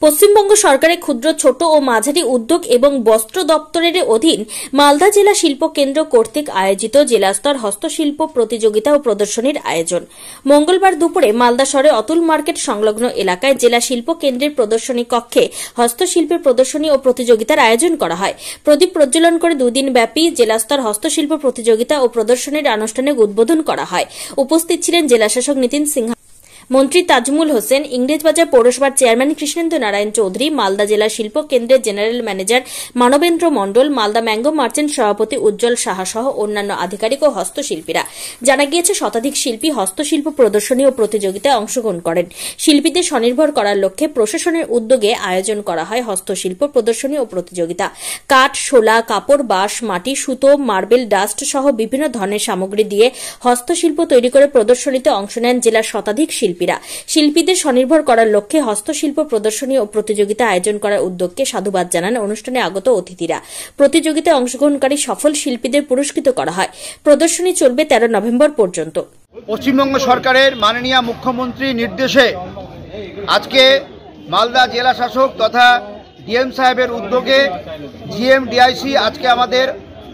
পশ্চিমবঙ্গ সরকারের ক্ষুদ্র ছোট ও মাঝারি উদ্যোগ এবং বস্ত্র দপ্তরের অধীন মালদা জেলা শিল্প কেন্দ্র কর্তৃক আয়োজিত জেলাস্তর হস্তশিল্প প্রতিযোগিতা ও প্রদর্শনীর আয়োজন। মঙ্গলবার দুপুরে মালদা শহরে অতুল মার্কেট সংলগ্ন এলাকায় জেলা শিল্প কেন্দ্রের প্রদর্শনী কক্ষে হস্তশিল্পের প্রদর্শনী ও প্রতিযোগিতার আয়োজন করা হয়। প্রদীপ প্রজ্বলন করে দুদিন ব্যাপী জেলাস্তর হস্তশিল্প প্রতিযোগিতা ও প্রদর্শনীর আনুষ্ঠানিক উদ্বোধন করা হয়। উপস্থিত ছিলেন জেলাশাসক নীতিন সিনহা, মন্ত্রী তাজমুল হোসেন, ইংরেজবাজার পৌরসভার চেয়ারম্যান কৃষ্ণেন্দ্র নারায়ণ চৌধুরী, মালদা জেলা শিল্প কেন্দ্রের জেনারেল ম্যানেজার মানবেন্দ্র মণ্ডল, মালদা ম্যাঙ্গো মার্চেন্ট সভাপতি উজ্জ্বল সাহা সহ অন্যান্য আধিকারিক ও হস্তশিল্পীরা। জানা গিয়েছে, শতাধিক শিল্পী হস্তশিল্প প্রদর্শনী ও প্রতিযোগিতায় অংশগ্রহণ করেন। শিল্পীদের স্বনির্ভর করার লক্ষ্যে প্রশাসনের উদ্যোগে আয়োজন করা হয় হস্তশিল্প প্রদর্শনী ও প্রতিযোগিতা। কাঠ, শোলা, কাপড়, বাঁশ, মাটি, সুতো, মার্বেল, ডাস্ট সহ বিভিন্ন ধরনের সামগ্রী দিয়ে হস্তশিল্প তৈরি করে প্রদর্শনীতে অংশ নেন জেলার শতাধিক শিল্পী। শিল্পীদের স্বনির্ভর করার লক্ষ্যে হস্তশিল্প প্রদর্শনী ও প্রতিযোগিতা আয়োজন করার উদ্যোগকে সাধুবাদ জানান অনুষ্ঠানে আগত অতিথিরা। প্রতিযোগিতায় অংশগ্রহণকারী সফল শিল্পীদের পুরস্কৃত করা হয়। প্রদর্শনী চলবে 13 নভেম্বর পর্যন্ত। পশ্চিমবঙ্গ সরকারের মাননীয় মুখ্যমন্ত্রীর নির্দেশে আজকে মালদা জেলা শাসক তথা ডিএম সাহেবের উদ্যোগে জিএমডিআইসি আজকে আমাদের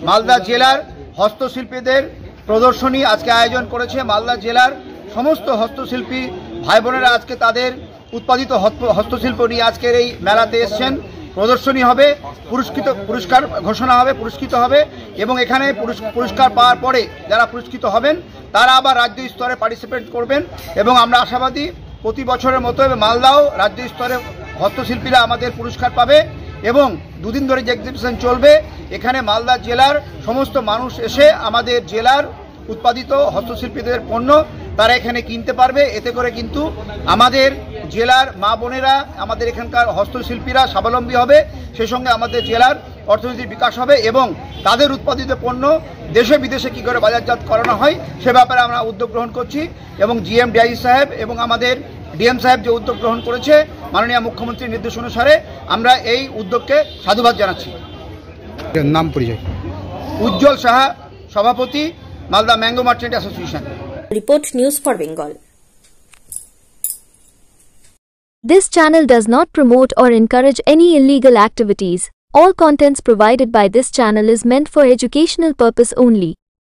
মালদা জেলার হস্তশিল্পীদের প্রদর্শনী আজকে আয়োজন করেছে। মালদা জেলার সমস্ত হস্তশিল্পী ভাই বোনেরা আজকে তাদের উৎপাদিত হস্তশিল্প নিয়ে আজকের এই মেলাতে এসছেন। প্রদর্শনী হবে, পুরস্কার ঘোষণা হবে, পুরস্কৃত হবে এবং এখানে পুরস্কার পাওয়ার পরে যারা পুরস্কৃত হবেন তারা আবার রাজ্য স্তরে পার্টিসিপেট করবেন এবং আমরা আশাবাদী প্রতি বছরের মতো মালদাও রাজ্য স্তরে হস্তশিল্পীরা আমাদের পুরস্কার পাবে এবং দুদিন ধরে যে এক্সিবিশন চলবে এখানে মালদা জেলার সমস্ত মানুষ এসে আমাদের জেলার উৎপাদিত হস্তশিল্পীদের পণ্য তারা এখানে কিনতে পারবে। এতে করে কিন্তু আমাদের জেলার মা বোনেরা, আমাদের এখানকার হস্তশিল্পীরা স্বাবলম্বী হবে, সেই সঙ্গে আমাদের জেলার অর্থনীতির বিকাশ হবে এবং তাদের উৎপাদিত পণ্য দেশে বিদেশে কী করে বাজারজাত করানো হয় সে ব্যাপারে আমরা উদ্যোগ গ্রহণ করছি এবং জিএমডিআই সাহেব এবং আমাদের ডিএম সাহেব যে উদ্যোগ গ্রহণ করেছে মাননীয় মুখ্যমন্ত্রীর নির্দেশ অনুসারে আমরা এই উদ্যোগকে সাধুবাদ জানাচ্ছি। নাম পরিচয়? উজ্জ্বল সাহা, সভাপতি, Malda mango merchant association. Report News for Bengal. This channel does not promote or encourage any illegal activities. All contents provided by this channel is meant for educational purpose only.